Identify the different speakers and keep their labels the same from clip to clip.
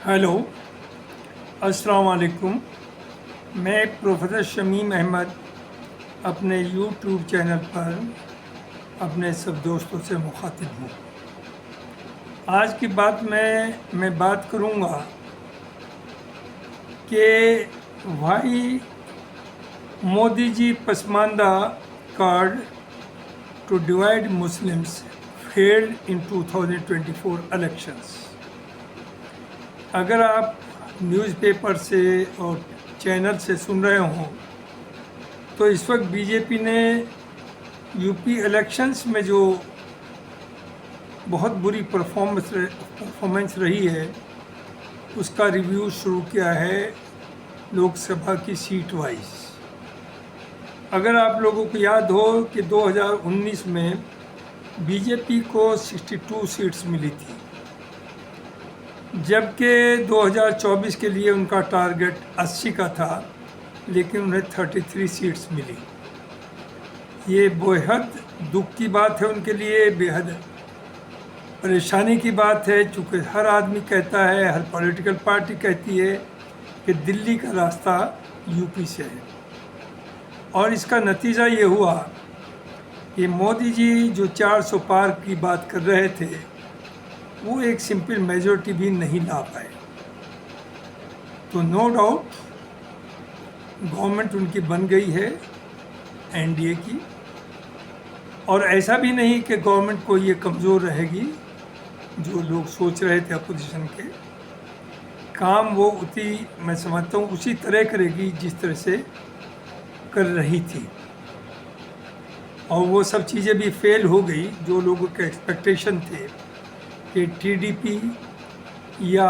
Speaker 1: Hello, अस्सलाम वालेकुम। मैं प्रोफेसर शमीम अहमद अपने यूट्यूब चैनल पर अपने सब दोस्तों से मुखातिब हूँ। आज की बात में मैं बात करूँगा कि भाई Modi ji Pasmanda card to divide Muslims failed in 2024 elections. अगर आप न्यूज़पेपर से और चैनल से सुन रहे हों तो इस वक्त बीजेपी ने यूपी इलेक्शंस में जो बहुत बुरी परफॉर्मेंस रही है उसका रिव्यू शुरू किया है लोकसभा की सीट वाइज। अगर आप लोगों को याद हो कि 2019 में बीजेपी को 62 सीट्स मिली थी, जबकि 2024 के लिए उनका टारगेट 80 का था, लेकिन उन्हें 33 सीट्स मिली। ये बेहद दुख की बात है उनके लिए, बेहद परेशानी की बात है, चूँकि हर आदमी कहता है, हर पॉलिटिकल पार्टी कहती है कि दिल्ली का रास्ता यूपी से है। और इसका नतीजा ये हुआ कि मोदी जी जो 400 पार की बात कर रहे थे वो एक सिंपल मेजॉरिटी भी नहीं ला पाए। तो नो डाउट गवर्नमेंट उनकी बन गई है एनडीए की, और ऐसा भी नहीं कि गवर्नमेंट को ये कमज़ोर रहेगी। जो लोग सोच रहे थे अपोजिशन के काम, वो मैं समझता हूँ उसी तरह करेगी जिस तरह से कर रही थी, और वो सब चीज़ें भी फेल हो गई। जो लोगों के एक्सपेक्टेशन थे कि टीडीपी या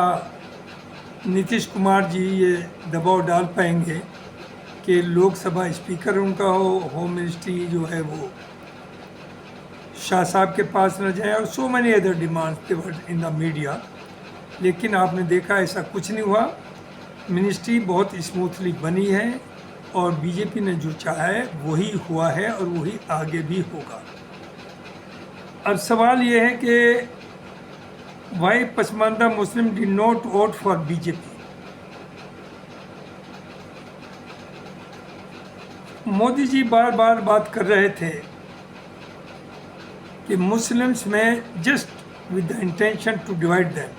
Speaker 1: नीतीश कुमार जी ये दबाव डाल पाएंगे कि लोकसभा स्पीकर उनका हो, होम मिनिस्ट्री जो है वो शाह साहब के पास न जाए, और so many other demands in the media. लेकिन आपने देखा ऐसा कुछ नहीं हुआ। मिनिस्ट्री बहुत स्मूथली बनी है और बीजेपी ने जो चाहा है वही हुआ है और वही आगे भी होगा। अब सवाल ये है कि why Pasmanda Muslim did not vote for BJP. Modi ji बार बार बात कर रहे थे कि मुस्लिम्स में just with the intention to divide them.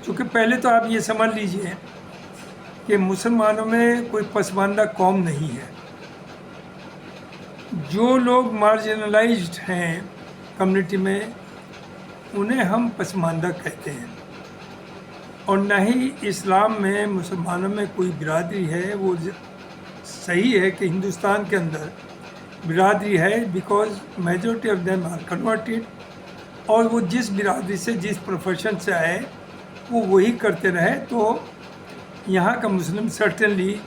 Speaker 1: क्योंकि पहले तो आप ये समझ लीजिए कि मुसलमानों में कोई पसमानदा कौम नहीं है। जो लोग मार्जिनलाइज्ड हैं कम्युनिटी में उन्हें हम पसमानदा कहते हैं, और न ही इस्लाम में मुसलमानों में कोई बिरादरी है। वो सही है कि हिंदुस्तान के अंदर बिरादरी है, because majority of them are converted, और वो जिस बिरादरी से, जिस प्रोफेशन से आए वो वही करते रहे। तो यहाँ का मुस्लिम सर्टेनली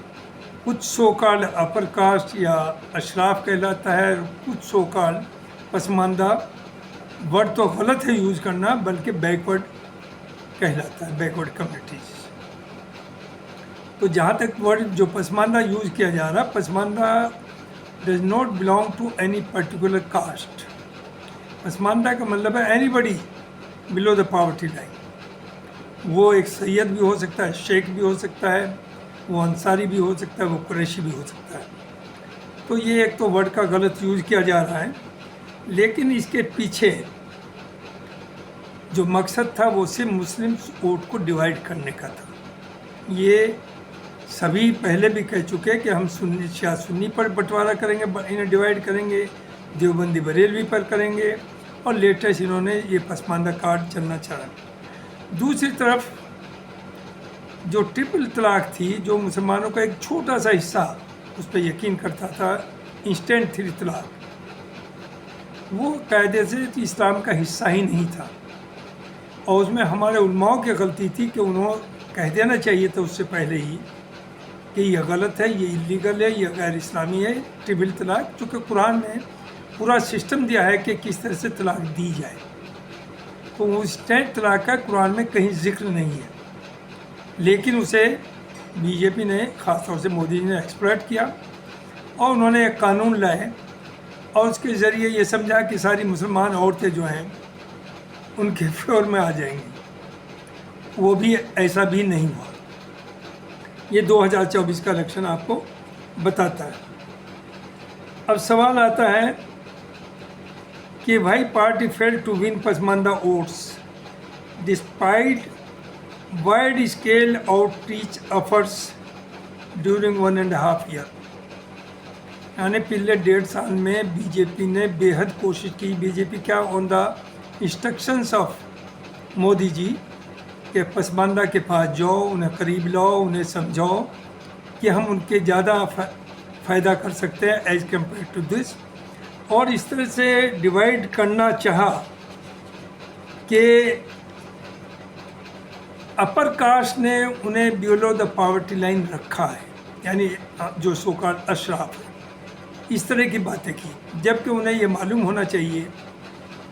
Speaker 1: कुछ सो कॉल्ड अपर कास्ट या अशराफ कहलाता है, कुछ सो कॉल्ड पसमानदा, वर्ड तो गलत है यूज़ करना, बल्कि बैकवर्ड कहलाता है, बैकवर्ड कम्युनिटीज़। तो जहाँ तक वर्ड जो पसमानदा यूज़ किया जा रहा, Pasmanda does not belong to any particular caste. Pasmanda का मतलब है anybody below the poverty line. वो एक सैयद भी हो सकता है, शेख भी हो सकता है, वो अंसारी भी हो सकता है, वो कुरैशी भी हो सकता है। तो ये एक तो वर्ड का गलत यूज़ किया जा रहा है, लेकिन इसके पीछे जो मकसद था वो सिर्फ मुस्लिम वोट को डिवाइड करने का था। ये सभी पहले भी कह चुके हैं कि हम सुन्नी शिया सुन्नी पर बंटवारा करेंगे, इन्हें डिवाइड करेंगे, देवबंदी बरेलवी पर करेंगे, और लेटेस्ट इन्होंने ये पसमानदा कार्ड चलना चाहा। दूसरी तरफ जो ट्रिपल तलाक थी, जो मुसलमानों का एक छोटा सा हिस्सा उस पर यकीन करता था, इंस्टेंट 3 तलाक, वो कायदे से इस्लाम का हिस्सा ही नहीं था। और उसमें हमारे उलमाओं की गलती थी कि उन्होंने कह देना चाहिए था उससे पहले ही कि यह गलत है, ये इलीगल है, यह गैर इस्लामी है ट्रिपल तलाक। चूँकि कुरान में पूरा सिस्टम दिया है कि किस तरह से तलाक दी जाए, तो उस इंस्टेंट तलाक का कुरान में कहीं जिक्र नहीं है। लेकिन उसे बीजेपी ने, ख़ासतौर से मोदी जी ने एक्सप्लॉइट किया, और उन्होंने एक कानून लाए और उसके ज़रिए ये समझा कि सारी मुसलमान औरतें जो हैं उनके फेवर में आ जाएंगी। वो भी ऐसा भी नहीं हुआ। ये 2024 का इलेक्शन आपको बताता है। अब सवाल आता है कि भाई party fail to win Pasmanda votes despite wide scale outreach efforts during 1.5 year. यानी पिछले 1.5 साल में बीजेपी ने बेहद कोशिश की। बीजेपी क्या on the instructions of Modi ji के पसमानदा के पास जाओ, उन्हें करीब लाओ, उन्हें समझाओ कि हम उनके ज़्यादा फ़ायदा कर सकते हैं एज कम्पेयर टू दिस। और इस तरह से डिवाइड करना चाहा कि अपर कास्ट ने उन्हें बिलो द पॉवर्टी लाइन रखा है, यानी जो सोकाल अशराफ है, इस तरह की बातें की। जबकि उन्हें ये मालूम होना चाहिए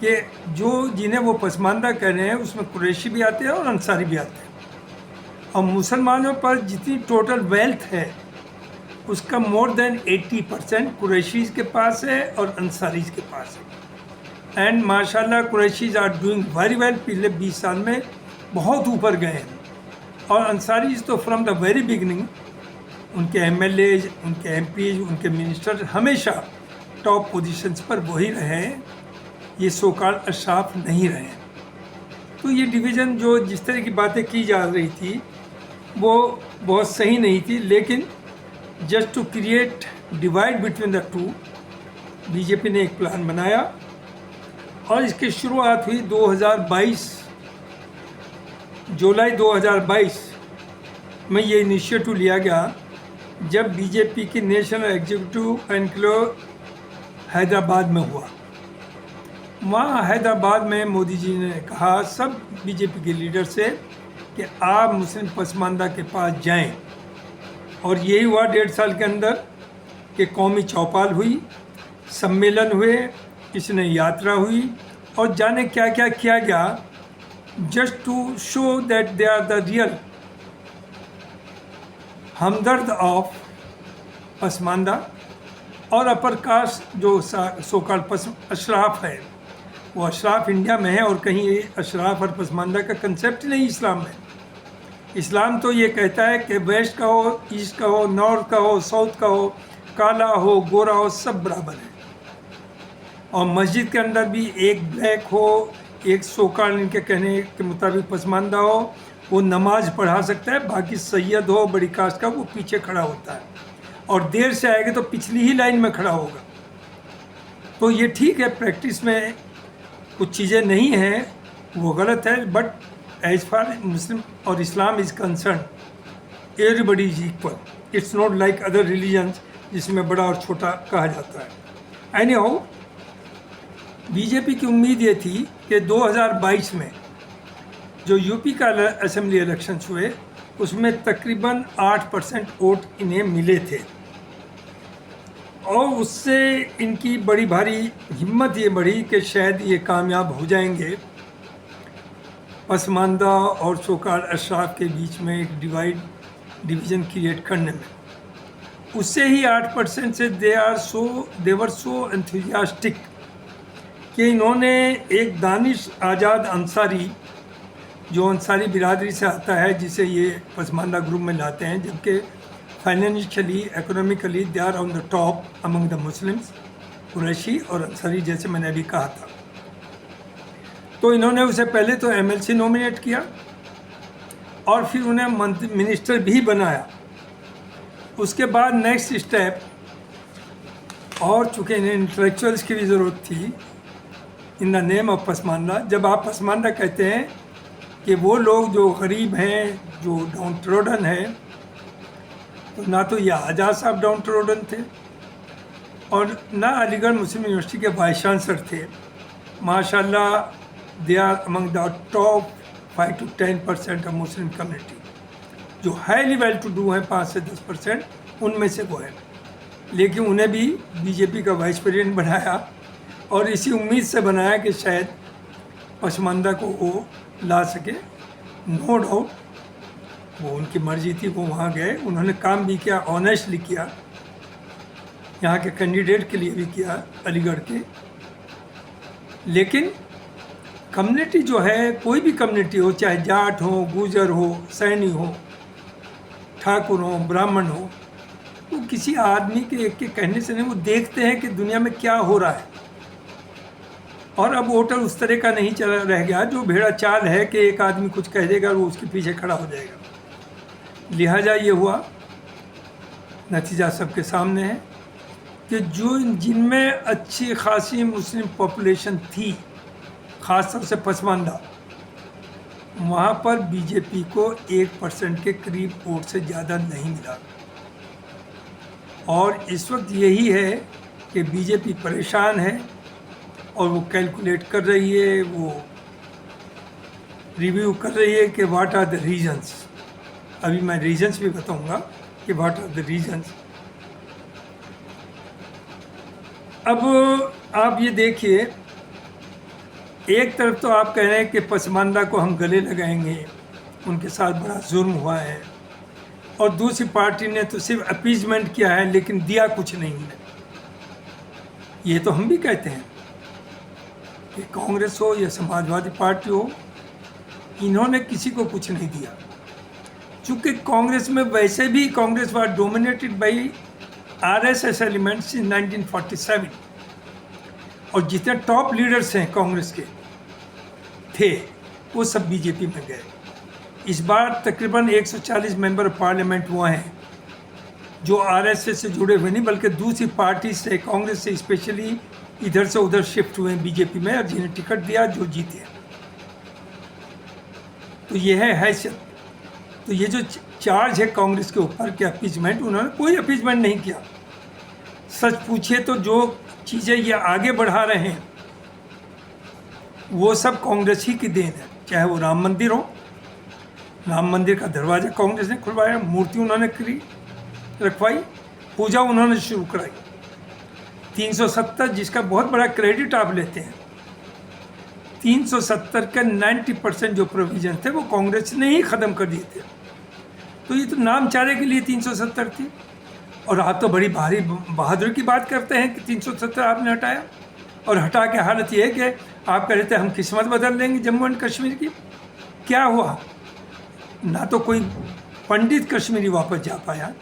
Speaker 1: कि जो जिन्हें वो पसमानदा कह रहे हैं उसमें कुरैशी भी आते हैं और अंसारी भी आते हैं। और मुसलमानों पर जितनी टोटल वेल्थ है उसका मोर देन 80% कुरैशीज़ के पास है और अंसारीज़ के पास है। एंड माशाल्लाह कुरैशीज़ आर डूइंग वेरी वेल, पिछले 20 साल में बहुत ऊपर गए हैं। और अंसारीज़ तो फ्रॉम द वेरी बिगनिंग उनके एमएलएज, उनके एमपीज, उनके मिनिस्टर हमेशा टॉप पोजीशंस पर वही रहे हैं, ये सोकाल अशराफ नहीं रहे। तो ये डिवीज़न जो जिस तरह की बातें की जा रही थी वो बहुत सही नहीं थी, लेकिन just to create divide between the two BJP ने एक प्लान बनाया और इसकी शुरुआत हुई 2022 जुलाई 2022 में। ये इनिशिएटिव लिया गया जब बीजेपी की नेशनल एग्जीक्यूटिव एनक्लेव हैदराबाद में हुआ। वहाँ हैदराबाद में मोदी जी ने कहा सब बीजेपी के लीडर से कि आप मुस्लिम पसमानदा के पास जाएं। और यही हुआ 1.5 साल के अंदर कि कौमी चौपाल हुई, सम्मेलन हुए, इसने यात्रा हुई और जाने क्या क्या किया गया, just to show that they are the real हमदर्द ऑफ पसमानदा। और अपर कास्ट जो सोकाल अशराफ है, वो अशराफ इंडिया में है और कहीं अशराफ और पसमानदा का कंसेप्ट नहीं इस्लाम में। इस्लाम तो ये कहता है कि वेस्ट का हो, ईस्ट का हो, नॉर्थ का हो, साउथ का हो, काला हो, गोरा हो, सब बराबर है। और मस्जिद के अंदर भी एक ब्लैक हो, एक सोकाल इनके कहने के मुताबिक पसमानदा हो, वो नमाज पढ़ा सकता है, बाकी सैयद हो बड़ी कास्ट का वो पीछे खड़ा होता है और देर से आएगा तो पिछली ही लाइन में खड़ा होगा। तो ये ठीक है, प्रैक्टिस में कुछ चीज़ें नहीं हैं वो गलत है, बट एज फार मुस्लिम और Islam is concern everybody is equal. It's not like other religions जिसमें बड़ा और छोटा कहा जाता है। एनी हाउ, बीजेपी की उम्मीद ये थी कि 2022 में जो यूपी का असेंबली इलेक्शंस हुए उसमें तकरीबन 8% वोट इन्हें मिले थे और उससे इनकी बड़ी भारी हिम्मत ये बढ़ी कि शायद ये कामयाब हो जाएंगे पसमानदा और सोकाल अशराफ के बीच में एक डिवीज़न क्रिएट करने में। उससे ही 8% से दे वर सो एंथुजियास्टिक कि इन्होंने एक दानिश आज़ाद अंसारी, जो अंसारी बिरादरी से आता है, जिसे ये पसमानदा ग्रुप में लाते हैं, जबकि financially economically they are on the top among the Muslims, Qureshi और अंसारी, जैसे मैंने अभी कहा था। तो इन्होंने उसे पहले तो एमएलसी नॉमिनेट किया और फिर उन्हें मिनिस्टर भी बनाया। उसके बाद नेक्स्ट स्टेप, और चूँकि इन्हें इंटेलेक्चुअल्स की भी ज़रूरत थी in the name of Pasmanda. जब आप पसमानदा कहते हैं कि वो लोग जो गरीब हैं, जो डाउन ट्रोडन हैं, तो ना तो ये आज़ाद साहब डाउन ट्रोडन थे और ना अलीगढ़ मुस्लिम यूनिवर्सिटी के वाइस चांसलर थे। माशाल्लाह they are among the top 5 to 10% of Muslim community, जो हाईली वेल टू डू हैं 5 से 10%, उनमें से वो है। लेकिन उन्हें भी बीजेपी का वाइस प्रेसिडेंट बनाया और इसी उम्मीद से बनाया कि शायद पसमानदा को वो ला सके। नो डाउट वो उनकी मर्जी थी, वो वहाँ गए, उन्होंने काम भी किया, ऑनेस्टली किया, यहाँ के कैंडिडेट के लिए भी किया अलीगढ़ के। लेकिन कम्युनिटी जो है, कोई भी कम्युनिटी हो, चाहे जाट हो, गुजर हो, सैनी हो, ठाकुर हो, ब्राह्मण हो, वो किसी आदमी के एक के कहने से नहीं, वो देखते हैं कि दुनिया में क्या हो रहा है। और अब वोटर उस तरह का नहीं चला रह गया जो भेड़ा चाल है कि एक आदमी कुछ कह देगा और वो उसके पीछे खड़ा हो जाएगा। लिहाजा ये हुआ, नतीजा सबके सामने है कि जो जिनमें अच्छी खासी मुस्लिम पॉपुलेशन थी, ख़ासतौर से पसमानदा, वहाँ पर बीजेपी को 1% के करीब वोट से ज़्यादा नहीं मिला। और इस वक्त यही है कि बीजेपी परेशान है और वो कैलकुलेट कर रही है, वो रिव्यू कर रही है कि व्हाट आर द रीजंस। अभी मैं रीजंस भी बताऊंगा कि व्हाट आर द रीजंस। अब आप ये देखिए, एक तरफ तो आप कह रहे हैं कि पसमानदा को हम गले लगाएंगे, उनके साथ बड़ा जुर्म हुआ है, और दूसरी पार्टी ने तो सिर्फ अपीजमेंट किया है लेकिन दिया कुछ नहीं है। ये तो हम भी कहते हैं कि कांग्रेस हो या समाजवादी पार्टी हो, इन्होंने किसी को कुछ नहीं दिया। चूँकि कांग्रेस में वैसे भी Congress was dominated by RSS elements in 1947, और जितने टॉप लीडर्स हैं कांग्रेस के थे वो सब बीजेपी में गए। इस बार तकरीबन 140 मेंबर ऑफ पार्लियामेंट वो हैं जो आरएसएस से जुड़े हुए नहीं बल्कि दूसरी पार्टी से, कांग्रेस से स्पेशली इधर से उधर शिफ्ट हुए बीजेपी में, और जिन्हें टिकट दिया जो जीते। तो ये है हैसियत। तो ये जो चार्ज है कांग्रेस के ऊपर कि अपीजमेंट, उन्होंने कोई अपीजमेंट नहीं किया। सच पूछिए तो जो चीज़ें ये आगे बढ़ा रहे हैं वो सब कांग्रेस ही की देन है। चाहे वो राम मंदिर हो, राम मंदिर का दरवाज़ा कांग्रेस ने खुलवाया, मूर्ति उन्होंने रखवाई, पूजा उन्होंने शुरू कराई। 370 जिसका बहुत बड़ा क्रेडिट आप लेते हैं, 370 का 90% जो प्रोविजन थे वो कांग्रेस ने ही ख़त्म कर दिए थे। तो ये तो नाम चारे के लिए 370 थी। और आप तो बड़ी भारी बहादुरी की बात करते हैं कि 370 आपने हटाया, और हटा के हालत ये है कि आप कह रहे थे हम किस्मत बदल देंगे जम्मू एंड कश्मीर की। क्या हुआ? ना तो कोई पंडित कश्मीरी वापस जा पाया,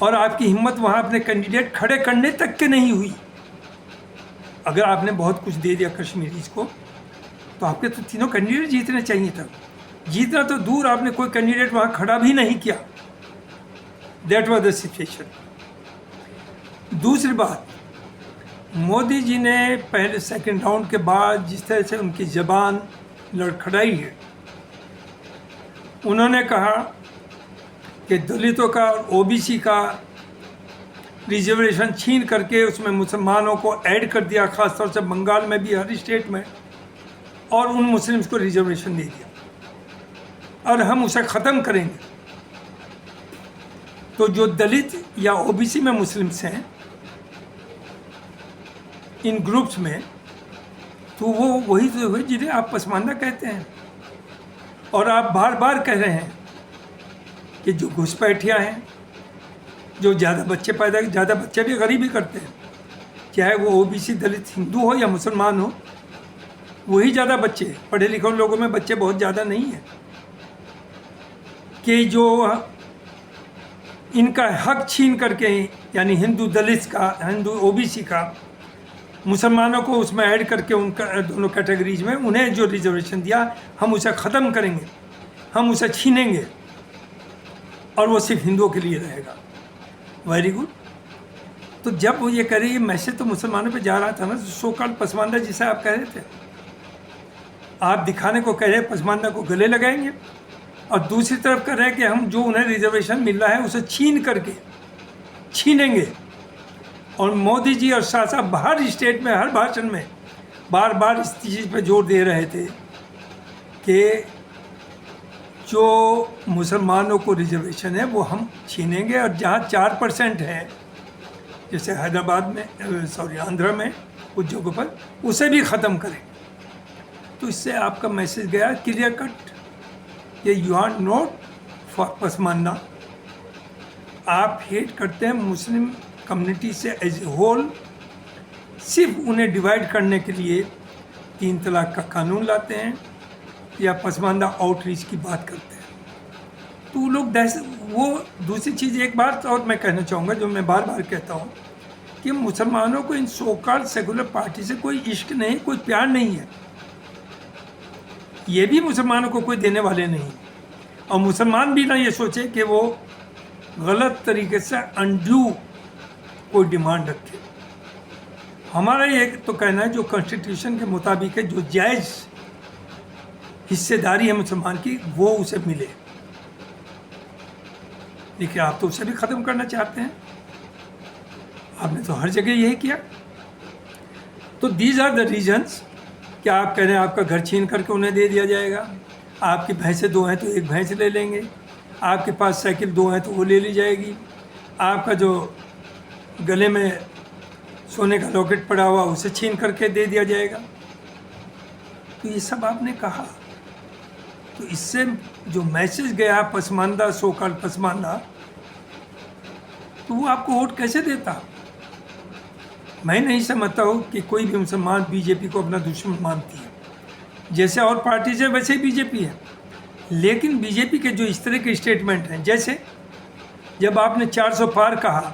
Speaker 1: और आपकी हिम्मत वहाँ अपने कैंडिडेट खड़े करने तक के नहीं हुई। अगर आपने बहुत कुछ दे दिया कश्मीरीज को तो आपके तो तीनों कैंडिडेट जीतने चाहिए था। जीतना तो दूर, आपने कोई कैंडिडेट वहाँ खड़ा भी नहीं किया। That was the situation. दूसरी बात, मोदी जी ने पहले सेकंड राउंड के बाद जिस तरह से उनकी ज़बान लड़खड़ाई है, उन्होंने कहा कि दलितों का और ओबीसी का रिजर्वेशन छीन करके उसमें मुसलमानों को ऐड कर दिया, ख़ासतौर से बंगाल में भी, हर स्टेट में, और उन मुस्लिम्स को रिजर्वेशन दे दिया और हम उसे ख़त्म करेंगे। तो जो दलित या ओबीसी में मुस्लिम्स हैं इन ग्रुप्स में, तो वो वही तो हुए जिन्हें आप पसमानदा कहते हैं। और आप बार बार कह रहे हैं कि जो घुसपैठिया हैं, जो ज़्यादा बच्चे भी गरीबी करते हैं, चाहे वो ओबीसी, दलित, हिंदू हो या मुसलमान हो, वही ज़्यादा बच्चे, पढ़े लिखे लोगों में बच्चे बहुत ज़्यादा नहीं हैं, कि जो इनका हक छीन करके, यानी हिंदू दलित का, हिंदू ओबीसी का, मुसलमानों को उसमें ऐड करके उनका दोनों कैटेगरीज में उन्हें जो रिजर्वेशन दिया, हम उसे ख़त्म करेंगे, हम उसे छीनेंगे और वो सिर्फ हिंदुओं के लिए रहेगा। Very good. तो जब वो ये कह रही है, मैसेज तो मुसलमानों पे जा रहा था ना, सो कॉल्ड पसमानदा जिसे आप कह रहे थे, आप दिखाने को कह रहे हैं पसमानदा को गले लगाएंगे, और दूसरी तरफ कह रहे हैं कि हम जो उन्हें रिजर्वेशन मिल रहा है उसे छीनेंगे। और मोदी जी और शाह साहब हर स्टेट में, हर भाषण में बार बार इस चीज़ पे जोर दे रहे थे कि जो मुसलमानों को रिजर्वेशन है वो हम छीनेंगे, और जहाँ 4% है, जैसे हैदराबाद में, आंध्रा में कुछ जगहों पर, उसे भी ख़त्म करेंगे। तो इससे आपका मैसेज गया क्लियर कट कि you are not for Pasmanda. आप हेट करते हैं मुस्लिम कम्युनिटी से एज ए होल, सिर्फ उन्हें डिवाइड करने के लिए 3 तलाक का कानून लाते हैं या पसमानदा आउटरीच की बात करते हैं। तो वो लोग वो दूसरी चीज़ एक बात और मैं कहना चाहूँगा जो मैं बार बार कहता हूँ कि मुसलमानों को इन सोकॉल्ड सेकुलर पार्टी से कोई इश्क नहीं, कोई प्यार नहीं है। ये भी मुसलमानों को कोई देने वाले नहीं, और मुसलमान भी ना ये सोचे कि वो गलत तरीके से अनड्यू कोई डिमांड रखे। हमारा ये तो कहना है जो कॉन्स्टिट्यूशन के मुताबिक है, जो जायज़ हिस्सेदारी है मुसलमान की वो उसे मिले, लेकिन आप तो उसे भी ख़त्म करना चाहते हैं। आपने तो हर जगह यही किया। तो दीज आर द रीजन्स कि आप कह रहे हैं आपका घर छीन करके उन्हें दे दिया जाएगा, आपकी भैंसें 2 हैं तो एक भैंस ले लेंगे, आपके पास साइकिल 2 हैं तो वो ले ली जाएगी, आपका जो गले में सोने का लॉकेट पड़ा हुआ उसे छीन करके दे दिया जाएगा। तो ये सब आपने कहा, तो इससे जो मैसेज गया पसमानदा, सोकॉल्ड पसमानदा, तो वो आपको वोट कैसे देता? मैं नहीं समझता हूँ कि कोई भी मुसलमान बीजेपी को अपना दुश्मन मानती है। जैसे और पार्टीज है वैसे ही बीजेपी है, लेकिन बीजेपी के जो इस तरह के स्टेटमेंट हैं, जैसे जब आपने 400 पार कहा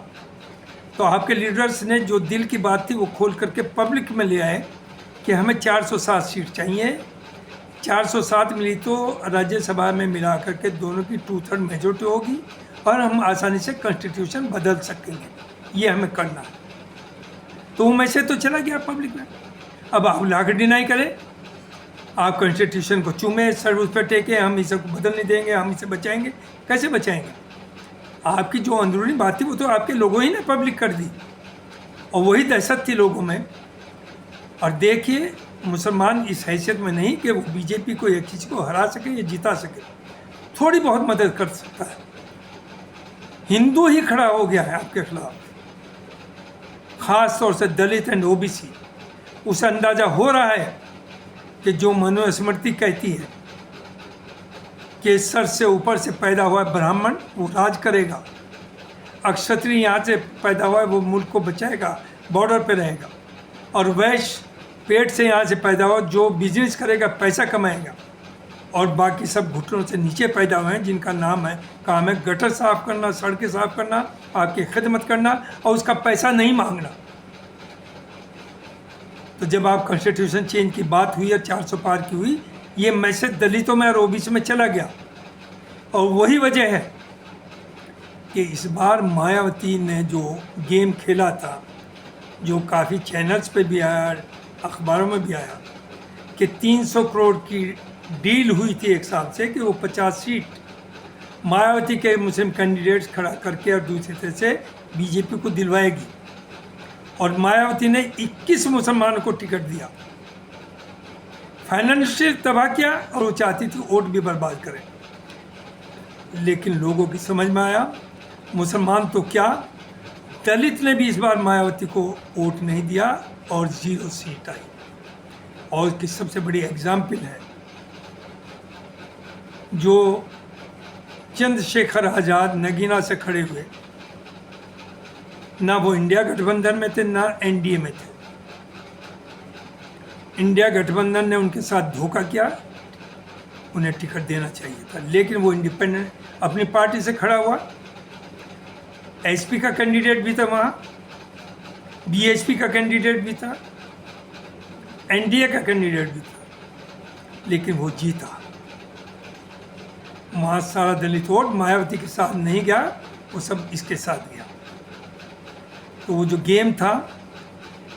Speaker 1: तो आपके लीडर्स ने जो दिल की बात थी वो खोल करके पब्लिक में ले आए कि हमें 407 सीट चाहिए। 407 मिली तो राज्यसभा में मिला करके दोनों की 2/3 मेजोरिटी होगी और हम आसानी से कॉन्स्टिट्यूशन बदल सकेंगे, ये हमें करना है। तो वो मैसेज तो चला गया पब्लिक में। अब आप लाकर डिनाई करें, आप कॉन्स्टिट्यूशन को चूमे, सर उस पर टेके, हम इसे बदल नहीं देंगे, हम इसे बचाएंगे। कैसे बचाएंगे? आपकी जो अंदरूनी बात थी वो तो आपके लोगों ही ने पब्लिक कर दी, और वही दहशत थी लोगों में। और देखिए, मुसलमान इस हैसियत में नहीं कि वो बीजेपी को या किसी को हरा सके या जिता सके, थोड़ी बहुत मदद कर सकता है। हिंदू ही खड़ा हो गया है आपके खिलाफ, ख़ास तौर से दलित एंड ओबीसी। उसे अंदाज़ा हो रहा है कि जो मनुस्मृति कहती है कि सर से ऊपर से पैदा हुआ ब्राह्मण वो राज करेगा, अक्षत्रिय यहाँ से पैदा हुआ है वो मुल्क को बचाएगा, बॉर्डर पे रहेगा, और वैश्य पेट से यहाँ से पैदा हुआ जो बिजनेस करेगा, पैसा कमाएगा, और बाकी सब घुटनों से नीचे पैदा हुए हैं जिनका काम है गटर साफ़ करना, सड़कें साफ़ करना, आपकी खिदमत करना, और उसका पैसा नहीं मांगना। तो जब आप कॉन्स्टिट्यूशन चेंज की बात हुई और 400 पार की हुई, ये मैसेज दलितों में और ओबीसी में चला गया। और वही वजह है कि इस बार मायावती ने जो गेम खेला था, जो काफ़ी चैनल्स पे भी आया, अखबारों में भी आया, कि 300 करोड़ की डील हुई थी एक साल से कि वो 50 सीट मायावती के मुस्लिम कैंडिडेट्स खड़ा करके और दूसरी तरह से बीजेपी को दिलवाएगी, और मायावती ने 21 मुसलमानों को टिकट दिया, फाइनेंशियल तबाह किया, और वो चाहती थी वोट भी बर्बाद करें। लेकिन लोगों की समझ में आया, मुसलमान तो क्या, दलित ने भी इस बार मायावती को वोट नहीं दिया और 0 सीट आई। और इसकी सबसे बड़ी एग्जाम्पल है जो चंद्रशेखर आज़ाद नगीना से खड़े हुए, ना वो इंडिया गठबंधन में थे ना एनडीए में थे। इंडिया गठबंधन ने उनके साथ धोखा किया, उन्हें टिकट देना चाहिए था, लेकिन वो इंडिपेंडेंट अपनी पार्टी से खड़ा हुआ। एसपी का कैंडिडेट भी था वहाँ, बीएसपी का कैंडिडेट भी था, एनडीए का कैंडिडेट भी था, लेकिन वो जीता। वहाँ सारा दलित वोट मायावती के साथ नहीं गया, वो सब इसके साथ गया। तो वो जो गेम था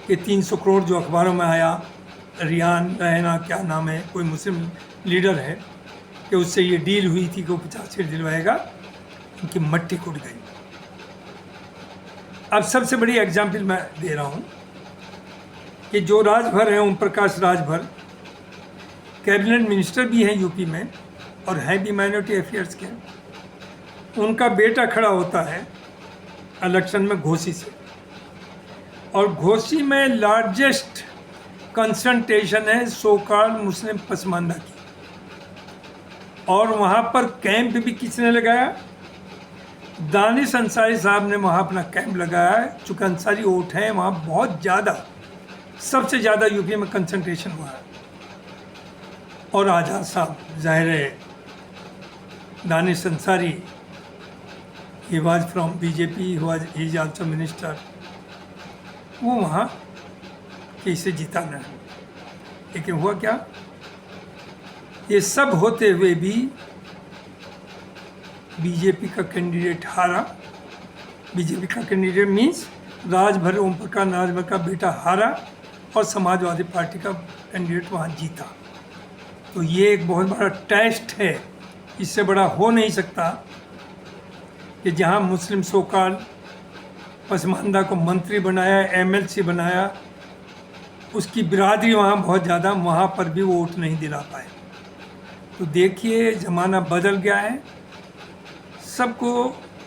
Speaker 1: कि 300 करोड़ जो अखबारों में आया, रियान रहना क्या नाम है, कोई मुस्लिम लीडर है, कि उससे ये डील हुई थी कि वो 50 सीट दिलवाएगा, उनकी मट्टी कुट गई। अब सबसे बड़ी एग्जाम्पल मैं दे रहा हूँ कि जो राजभर हैं, ओम प्रकाश राजभर, कैबिनेट मिनिस्टर भी हैं यूपी में और हैं भी माइनॉरिटी अफेयर्स के, उनका बेटा खड़ा होता है इलेक्शन में घोसी से, और घोसी में लार्जेस्ट कंसंट्रेशन है सोकॉल्ड मुस्लिम पसमानदा की, और वहाँ पर कैंप भी किसने लगाया? दानिश अंसारी साहब ने वहाँ अपना कैंप लगाया है। चूँकि अंसारी वोट हैं वहाँ बहुत ज़्यादा, सबसे ज़्यादा यूपी में कंसंट्रेशन हुआ है, और आज़ाद साहब, ज़ाहिर है Danish Ansari, he was from BJP, he is also minister, वो वहाँ कैसे जिताना है। लेकिन हुआ क्या, ये सब होते हुए भी बीजेपी का कैंडिडेट हारा। बीजेपी का कैंडिडेट मीन्स राजभर, ओम प्रकाश राजभर का बेटा हारा और समाजवादी पार्टी का कैंडिडेट वहाँ जीता। तो ये एक बहुत बड़ा टेस्ट है, इससे बड़ा हो नहीं सकता कि जहाँ मुस्लिम सोकाल पसमानदा को मंत्री बनाया, एमएलसी बनाया, उसकी बिरादरी वहाँ बहुत ज़्यादा, वहाँ पर भी वो वोट नहीं दिला पाए। तो देखिए ज़माना बदल गया है। सबको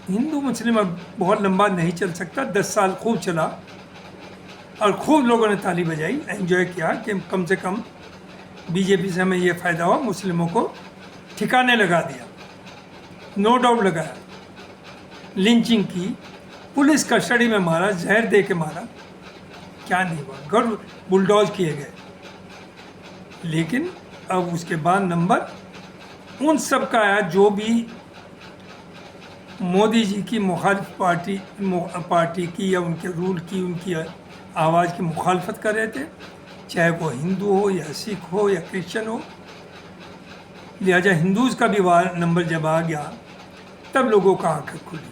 Speaker 1: हिंदू मुस्लिम अब बहुत लंबा नहीं चल सकता। 10 साल खूब चला और खूब लोगों ने ताली बजाई, एंजॉय किया कि कम से कम बीजेपी से हमें ये फ़ायदा हुआ, मुस्लिमों को ठिकाने लगा दिया, नो डाउट लगाया, लिंचिंग की, पुलिस कस्टडी में मारा, जहर दे के मारा, क्या नहीं हुआ, घर बुलडोज किए गए। लेकिन अब उसके बाद नंबर उन सब का आया जो भी मोदी जी की मुखालिफ पार्टी की या उनके रूल की, उनकी आवाज़ की मुखालफत कर रहे थे, चाहे वो हिंदू हो या सिख हो या क्रिश्चियन हो। लिहाजा हिंदूज़ का भी नंबर जब आ गया तब लोगों का आंखें खुली,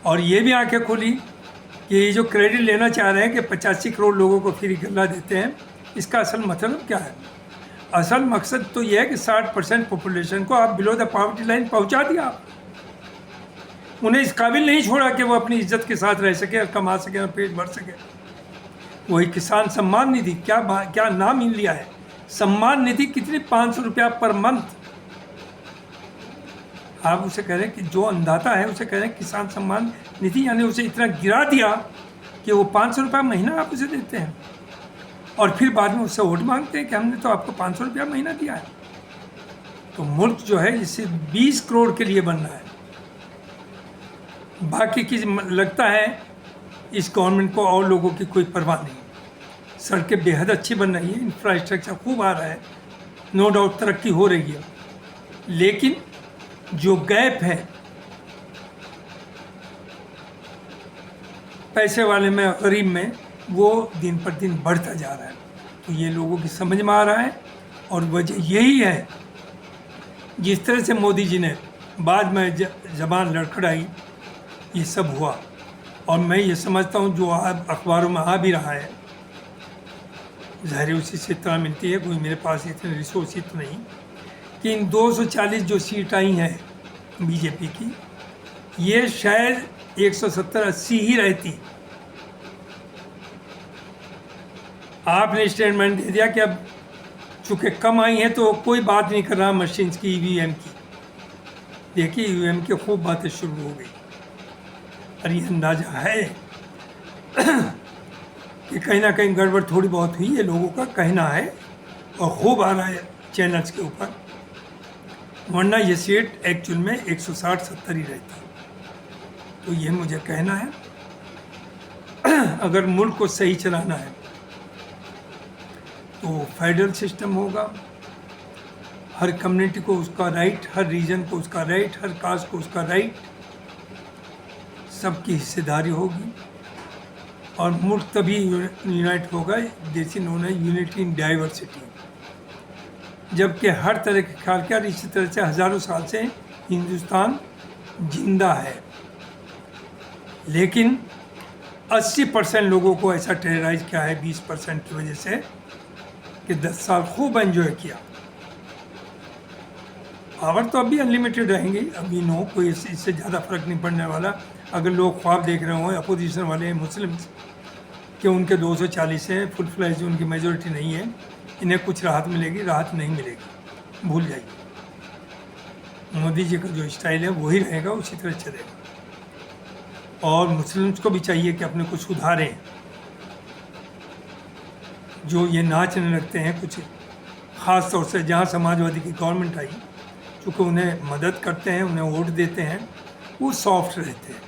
Speaker 1: और ये भी आंखें खुली कि ये जो क्रेडिट लेना चाह रहे हैं कि 85 करोड़ लोगों को फ्री गल्ला देते हैं, इसका असल मतलब क्या है। असल मकसद तो यह है कि 60% पॉपुलेशन को आप बिलो द पॉवर्टी लाइन पहुंचा दिया, उन्हें इस काबिल नहीं छोड़ा कि वो अपनी इज्जत के साथ रह सके और कमा सके और पेट भर सके। वही किसान सम्मान निधि, क्या नाम ही लिया है, सम्मान निधि कितनी, 500 रुपया पर मंथ। आप उसे कह रहे हैं कि जो अन्नदाता है उसे कह रहे हैं किसान सम्मान निधि, यानी उसे इतना गिरा दिया कि वो 500 रुपया महीना आप उसे देते हैं और फिर बाद में उससे वोट मांगते हैं कि हमने तो आपको 500 रुपया महीना दिया है। तो मुल्क जो है इसे 20 करोड़ के लिए बन रहा है। बाकी की लगता है इस गवर्नमेंट को और लोगों की कोई परवाह नहीं। सड़कें बेहद अच्छी बन रही है, इंफ्रास्ट्रक्चर खूब आ रहा है, नो डाउट तरक्की हो रही है, लेकिन जो गैप है पैसे वाले में गरीब में, वो दिन पर दिन बढ़ता जा रहा है। तो ये लोगों की समझ में आ रहा है, और वजह यही है जिस तरह से मोदी जी ने बाद में जबान लड़खड़ाई, ये सब हुआ। और मैं ये समझता हूँ जो अखबारों में आ भी रहा है, ज़ाहिर उसी से इतना मिलती है, कोई मेरे पास इतने रिसोर्स तो नहीं, कि इन 240 जो सीट आई हैं बीजेपी की, ये शायद 170-80 ही रहती। आपने स्टेटमेंट दे दिया कि अब चूँकि कम आई हैं तो कोई बात नहीं कर रहा मशीन्स की, ईवीएम की। देखिए ईवीएम की खूब बातें शुरू हो गई, और ये अंदाज़ा है कि कहीं ना कहीं गड़बड़ थोड़ी बहुत हुई है, लोगों का कहना है, और खूब आ रहा है चैनल्स के ऊपर, वरना ये सीट एक्चुअल में 160-70 ही रहती। तो ये मुझे कहना है अगर मुल्क को सही चलाना है तो फेडरल सिस्टम होगा, हर कम्युनिटी को उसका राइट, हर रीजन को उसका राइट, हर कास्ट को उसका राइट, सबकी हिस्सेदारी होगी, और मुल्क तभी यूनाइट होगा जैसे नोन है यूनिटी इन डाइवर्सिटी। जबकि हर तरह के ख्याल क्या, इसी तरह से हज़ारों साल से हिंदुस्तान जिंदा है, लेकिन 80% लोगों को ऐसा टेरराइज किया है 20% की वजह से कि 10 साल खूब एंजॉय किया। पावर तो अभी अनलिमिटेड रहेंगी, अभी नो कोई इससे ज़्यादा फर्क नहीं पड़ने वाला। अगर लोग ख्वाब देख रहे हो अपोजिशन वाले मुस्लिम कि उनके 240 हैं, फुल फ्लैश उनकी मेजोरिटी नहीं है, इन्हें कुछ राहत मिलेगी, राहत नहीं मिलेगी, भूल जाइए। मोदी जी का जो स्टाइल है वही रहेगा, उसी तरह चलेगा। और मुस्लिम्स को भी चाहिए कि अपने को सुधारें। जो ये नाचने लगते हैं कुछ ख़ास तौर से जहाँ समाजवादी की गवर्नमेंट आई, चूँकि उन्हें मदद करते हैं, उन्हें वोट देते हैं, वो सॉफ्ट रहते हैं।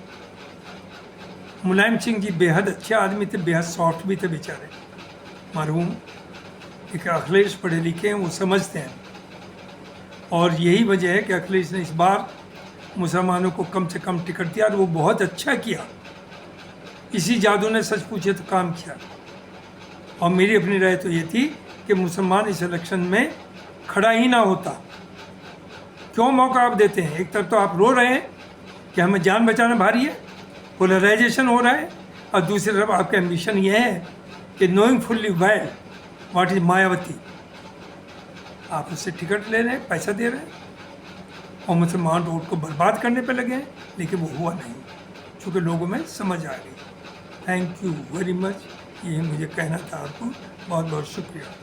Speaker 1: मुलायम सिंह जी बेहद अच्छे आदमी थे, बेहद सॉफ्ट भी थे बेचारे, मरहूम। एक अखिलेश पढ़े लिखे हैं, वो समझते हैं और यही वजह है कि अखिलेश ने इस बार मुसलमानों को कम से कम टिकट दिया और वो बहुत अच्छा किया। इसी जादू ने सच पूछे तो काम किया। और मेरी अपनी राय तो ये थी कि मुसलमान इस इलेक्शन में खड़ा ही ना होता। क्यों मौका आप देते हैं? एक तरफ तो आप रो रहे हैं कि हमें जान बचाना भारी है, पोलराइजेशन हो रहा है, और दूसरी तरफ आपका एम्बिशन ये है कि knowing fully well what is Mayawati, आप उससे टिकट ले रहे हैं, पैसा दे रहे हैं और मुसलमान वोट को बर्बाद करने पे लगे हैं। लेकिन वो हुआ नहीं, चूँकि लोगों में समझ आ गई। थैंक यू वेरी मच, ये मुझे कहना था आपको। बहुत बहुत शुक्रिया।